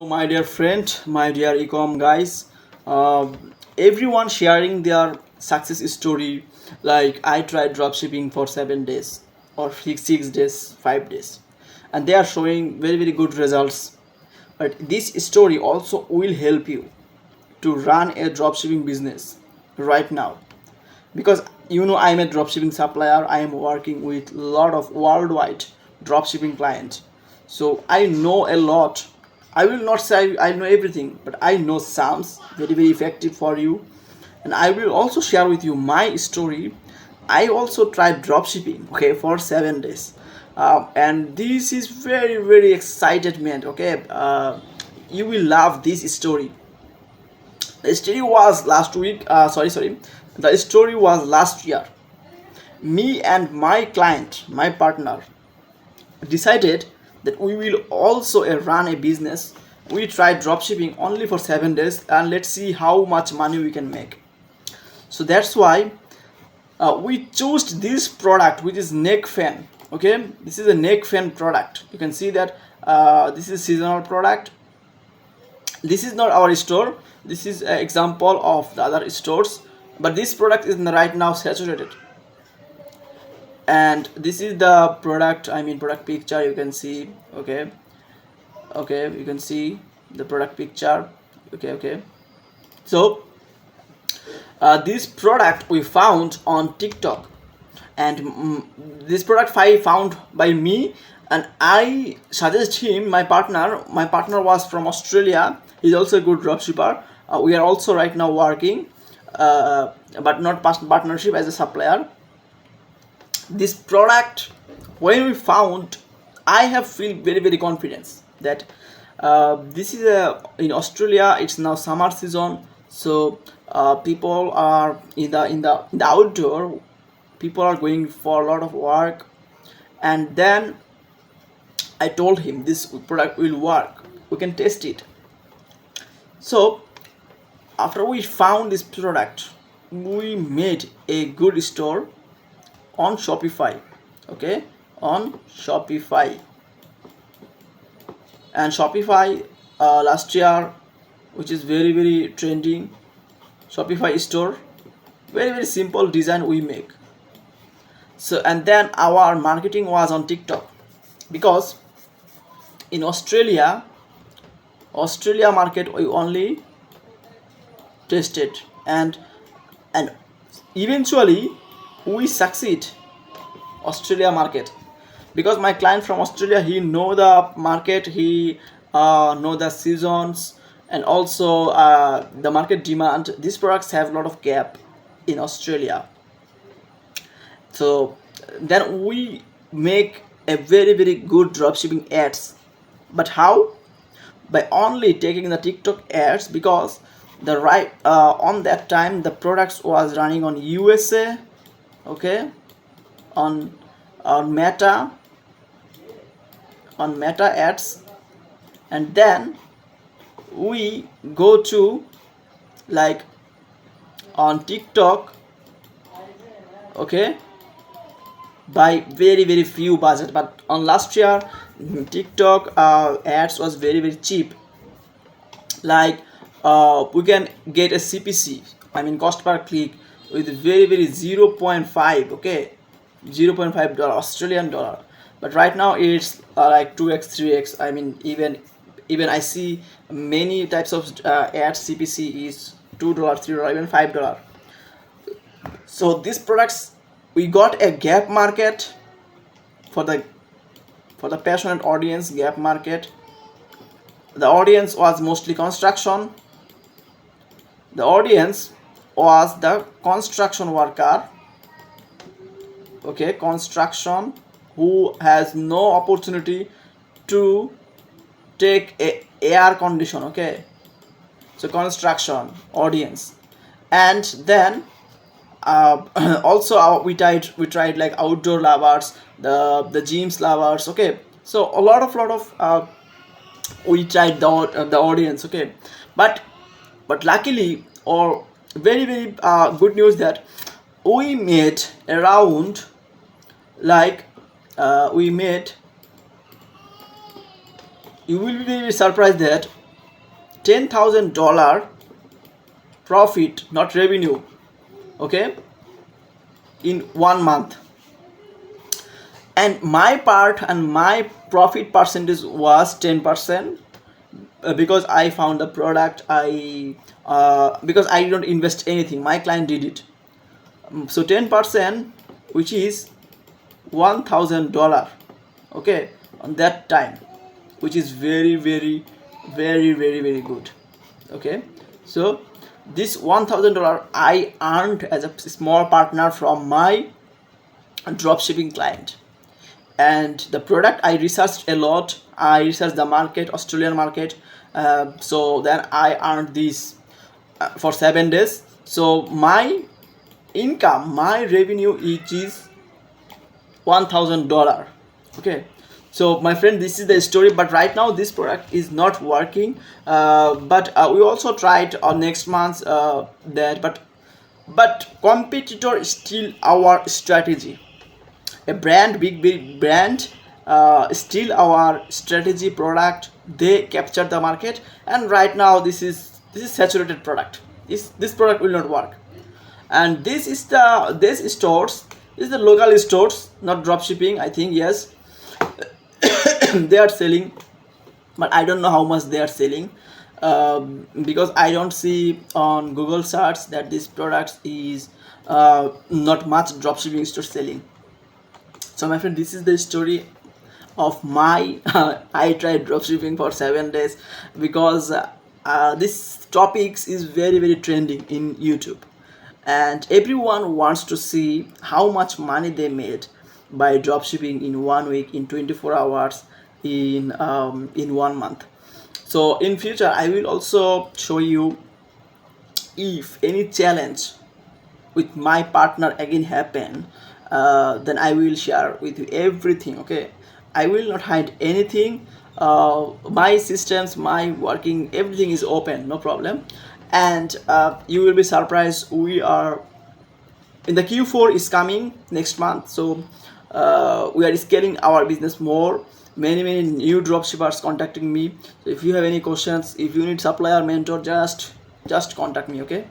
My dear friend, my dear ecom guys, uh, everyone sharing their success story. Like I tried dropshipping for 7 days or 6 days, 5 days, and they are showing very good results. But this story also will help you to run a dropshipping business right now, because I'm a dropshipping supplier. I am working with a lot of worldwide dropshipping clients, so I know a lot. I will not say I know everything, but I know some very effective for you. And I will also share with you my story. I also tried dropshipping, okay, for 7 days. And this is very excited man, okay. You will love this story. The story was last week, sorry, the story was last year. Me and my client, my partner, decided that we will also run a business. We tried dropshipping only for 7 days, and let's see how much money we can make. So that's why we chose this product, which is neck fan. Okay, this is a neck fan product. You can see that this is seasonal product. This is not our store. This is an example of the other stores, but this product is right now saturated. And this is the product, product picture. You can see, okay, you can see the product picture. Okay, so this product we found on TikTok, and this product I found by me, and I suggest him. My partner was from Australia. He's also a good dropshipper. We are also right now working, but not partnership, as a supplier. This product, when we found, I have feel very confidence that this is in Australia. It's now summer season, so people are in the outdoor. People are going for a lot of work, and then I told him this product will work. We can test it. So after we found this product, we made a good store on Shopify. Okay, on Shopify. And Shopify, last year, which is very trending. Shopify store, very simple design we make. So, and then our marketing was on TikTok, because in Australia market we only tested, and eventually we succeed Australia market, because my client from Australia, he know the market, he know the seasons, and also the market demand. These products have a lot of gap in Australia. So then we make a very good dropshipping ads. But how? By only taking the TikTok ads, because the right on that time the products was running on USA. Okay, on Meta, on Meta ads. And then we go to, like, on TikTok, okay, by very few budget. But on last year, TikTok ads was very cheap. Like we can get a CPC, cost per click, with very 0.5, okay, $0.5 Australian dollar. But right now it's like 2x 3x. Even I see many types of ads CPC is $2, $3, even $5. So these products, we got a gap market for the passionate audience. Gap market, the audience was mostly construction. The audience was the construction worker, okay, construction, who has no opportunity to take a air condition, okay. So construction audience. And then also we tried like outdoor lovers, the gyms lovers, okay. So a lot of we tried the audience, okay. But luckily, or very good news, that we made around, like we made, you will be very surprised that $10,000 profit, not revenue, okay, in 1 month. And my part and my profit percentage was 10%, because I found the product. Because I don't invest anything, my client did it. So 10%, which is $1,000, okay, on that time, which is very very very very very good. Okay, so this $1,000 I earned as a small partner from my dropshipping client. And the product, I researched a lot. I researched the market, Australian market. So then I earned this for 7 days. So my income, my revenue, it is $1,000. Okay, so my friend, this is the story. But right now this product is not working. But we also tried on next month that, but competitor is still our strategy. A brand, big brand, still our strategy product. They capture the market, and right now this is saturated product. This product will not work. And this stores is the local stores, not dropshipping, I think. Yes, they are selling, but I don't know how much they are selling, because I don't see on Google search that this product is not much dropshipping store selling. So my friend, this is the story of my I tried dropshipping for 7 days, because this topics is very very trending in YouTube, and everyone wants to see how much money they made by dropshipping in 1 week, in 24 hours, in 1 month. So in future I will also show you, if any challenge with my partner again happen, then I will share with you everything. Okay, I will not hide anything. My systems, my working, everything is open, no problem. And you will be surprised, we are in the Q4 is coming next month. So we are scaling our business more. Many new dropshippers contacting me. So if you have any questions, if you need supplier mentor, just contact me. Okay.